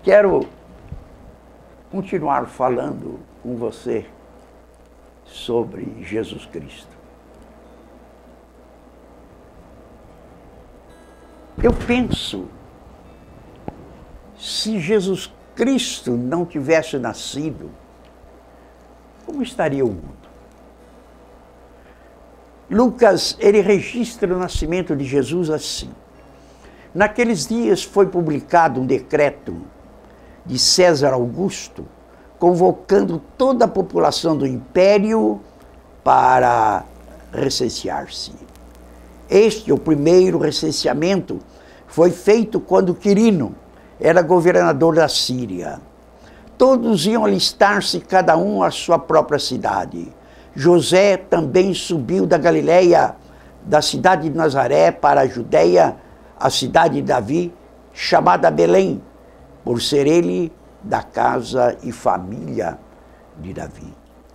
Quero continuar falando com você sobre Jesus Cristo. Eu penso, se Jesus Cristo não tivesse nascido, como estaria o mundo? Lucas, ele registra o nascimento de Jesus assim. Naqueles dias foi publicado um decreto de César Augusto, convocando toda a população do império para recensear-se. O primeiro recenseamento, foi feito quando Quirino era governador da Síria. Todos iam alistar-se, cada um à sua própria cidade. José também subiu da Galileia, da cidade de Nazaré, para a Judeia, a cidade de Davi, chamada Belém, por ser ele da casa e família de Davi,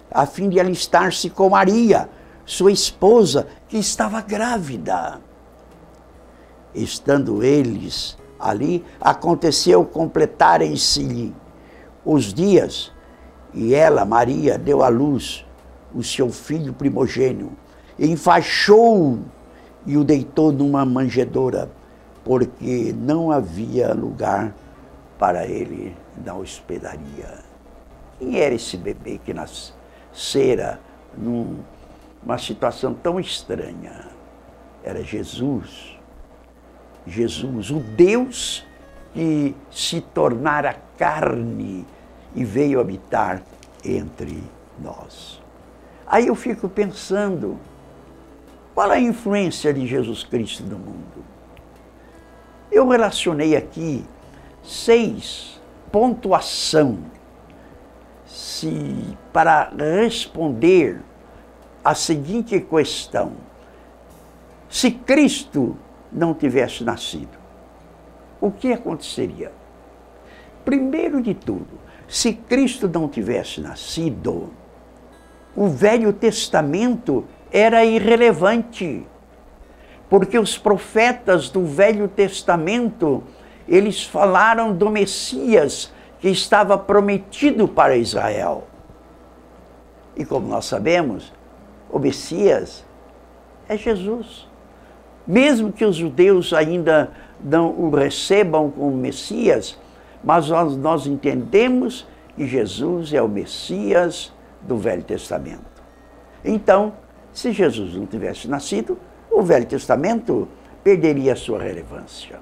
a fim de alistar-se com Maria, sua esposa, que estava grávida. Estando eles ali, aconteceu completarem-se os dias, e ela, Maria, deu à luz o seu filho primogênito, enfaixou-o e o deitou numa manjedoura, porque não havia lugar para ele na hospedaria. Quem era esse bebê que nascera numa situação tão estranha? Era Jesus. Jesus, o Deus que se tornara carne e veio habitar entre nós. Aí eu fico pensando, qual a influência de Jesus Cristo no mundo? Eu relacionei aqui 6 pontuação para responder a seguinte questão: se Cristo não tivesse nascido, o que aconteceria? Primeiro de tudo, se Cristo não tivesse nascido, o Velho Testamento era irrelevante, porque os profetas do Velho Testamento, eles falaram do Messias que estava prometido para Israel. E como nós sabemos, o Messias é Jesus. Mesmo que os judeus ainda não o recebam como Messias, mas nós entendemos que Jesus é o Messias do Velho Testamento. Então, se Jesus não tivesse nascido, o Velho Testamento perderia a sua relevância.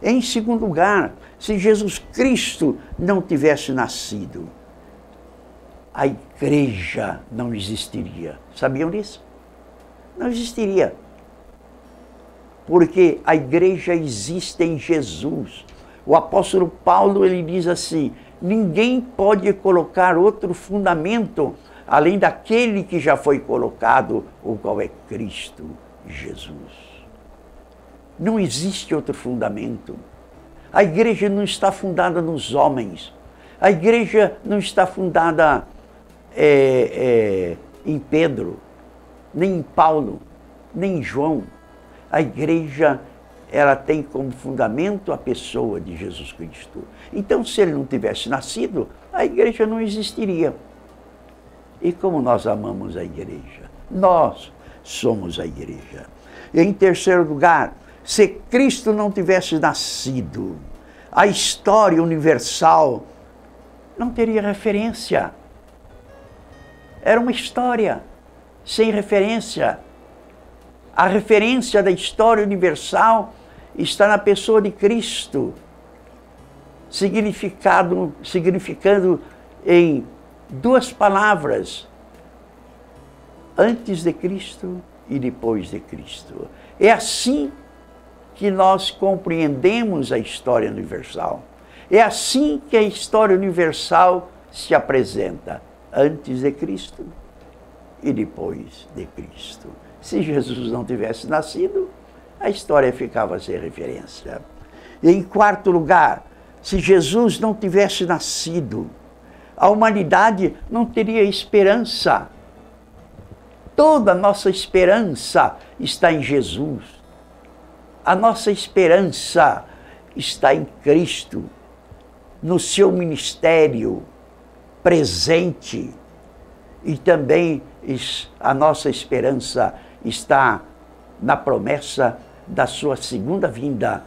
Em segundo lugar, se Jesus Cristo não tivesse nascido, a igreja não existiria. Sabiam disso? Não existiria. Porque a igreja existe em Jesus. O apóstolo Paulo, ele diz assim: ninguém pode colocar outro fundamento além daquele que já foi colocado, o qual é Cristo Jesus. Não existe outro fundamento. A igreja não está fundada nos homens. A igreja não está fundada em Pedro, nem em Paulo, nem em João. A igreja, ela tem como fundamento a pessoa de Jesus Cristo. Então, se ele não tivesse nascido, a igreja não existiria. E como nós amamos a igreja? Nós somos a igreja. E em terceiro lugar, se Cristo não tivesse nascido, a história universal não teria referência. Era uma história sem referência. A referência da história universal está na pessoa de Cristo, significando em 2 palavras: antes de Cristo e depois de Cristo. É assim que nós compreendemos a história universal. É assim que a história universal se apresenta: antes de Cristo e depois de Cristo. Se Jesus não tivesse nascido, a história ficava sem referência. E em quarto lugar, se Jesus não tivesse nascido, a humanidade não teria esperança. Toda a nossa esperança está em Jesus. A nossa esperança está em Cristo. no seu ministério presente, e também a nossa esperança está na promessa da sua segunda vinda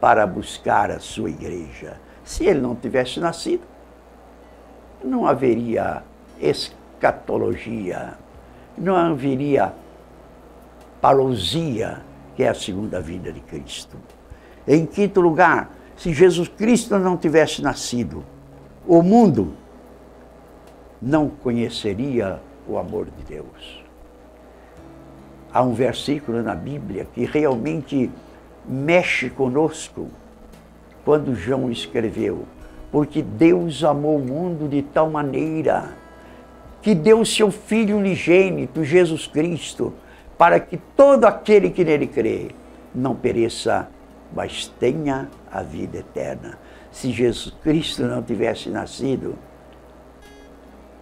para buscar a sua igreja. Se ele não tivesse nascido, não haveria escatologia, não haveria parousia, que é a segunda vinda de Cristo. Em quinto lugar, se Jesus Cristo não tivesse nascido, o mundo não conheceria o amor de Deus. Há um versículo na Bíblia que realmente mexe conosco, quando João escreveu: porque Deus amou o mundo de tal maneira que deu seu Filho unigênito, Jesus Cristo, para que todo aquele que nele crê não pereça, mas tenha a vida eterna. Se Jesus Cristo não tivesse nascido,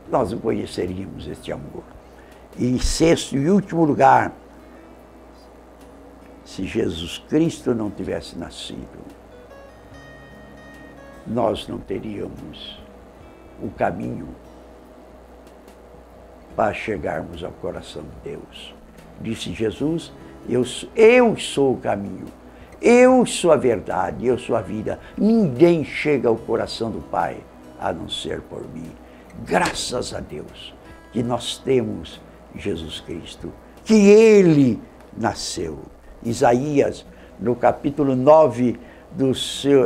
nós não conheceríamos este amor. E em sexto e último lugar, se Jesus Cristo não tivesse nascido, nós não teríamos o caminho para chegarmos ao coração de Deus. Disse Jesus: eu sou o caminho, eu sou a verdade, eu sou a vida. Ninguém chega ao coração do Pai a não ser por mim. Graças a Deus que nós temos Jesus Cristo, que Ele nasceu. Isaías, no capítulo 9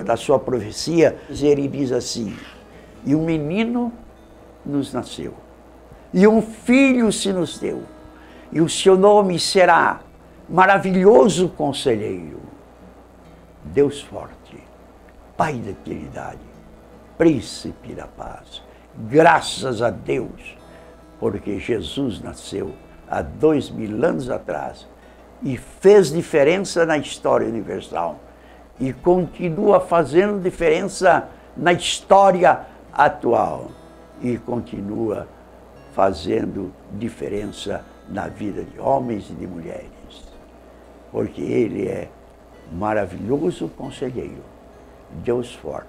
da sua profecia, ele diz assim: e um menino nos nasceu, e um filho se nos deu, e o seu nome será Maravilhoso Conselheiro, Deus Forte, Pai da Eternidade, Príncipe da Paz. Graças a Deus, porque Jesus nasceu há 2000 anos atrás e fez diferença na história universal e continua fazendo diferença na história atual e continua fazendo diferença na vida de homens e de mulheres, porque Ele é maravilhoso conselheiro, Deus forte,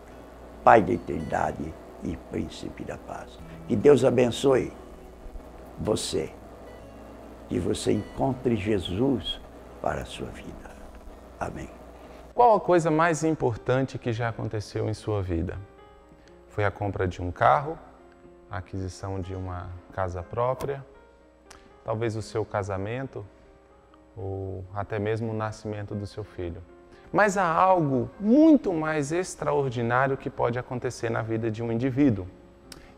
Pai da eternidade e Príncipe da paz. Que Deus abençoe você, que você encontre Jesus para a sua vida. Amém. Qual a coisa mais importante que já aconteceu em sua vida? Foi a compra de um carro, a aquisição de uma casa própria, talvez o seu casamento ou até mesmo o nascimento do seu filho. Mas há algo muito mais extraordinário que pode acontecer na vida de um indivíduo.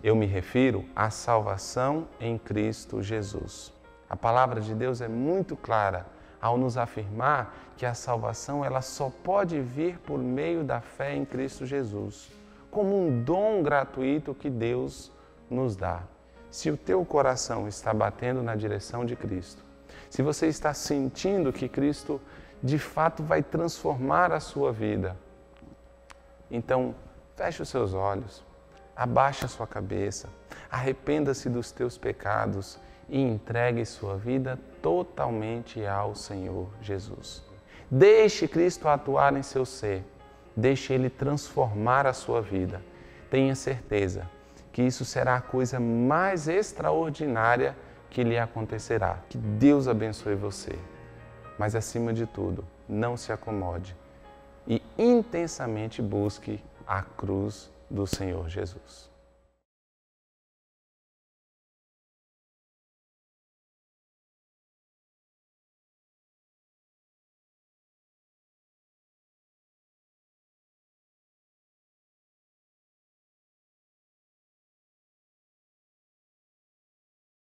Eu me refiro à salvação em Cristo Jesus. A palavra de Deus é muito clara ao nos afirmar que a salvação ela só pode vir por meio da fé em Cristo Jesus, como um dom gratuito que Deus nos dá. Se o teu coração está batendo na direção de Cristo, se você está sentindo que Cristo de fato vai transformar a sua vida, então feche os seus olhos, abaixe a sua cabeça, arrependa-se dos teus pecados e entregue sua vida totalmente ao Senhor Jesus. Deixe Cristo atuar em seu ser, deixe Ele transformar a sua vida. Tenha certeza que isso será a coisa mais extraordinária que lhe acontecerá. Que Deus abençoe você. Mas, acima de tudo, não se acomode e intensamente busque a cruz do Senhor Jesus.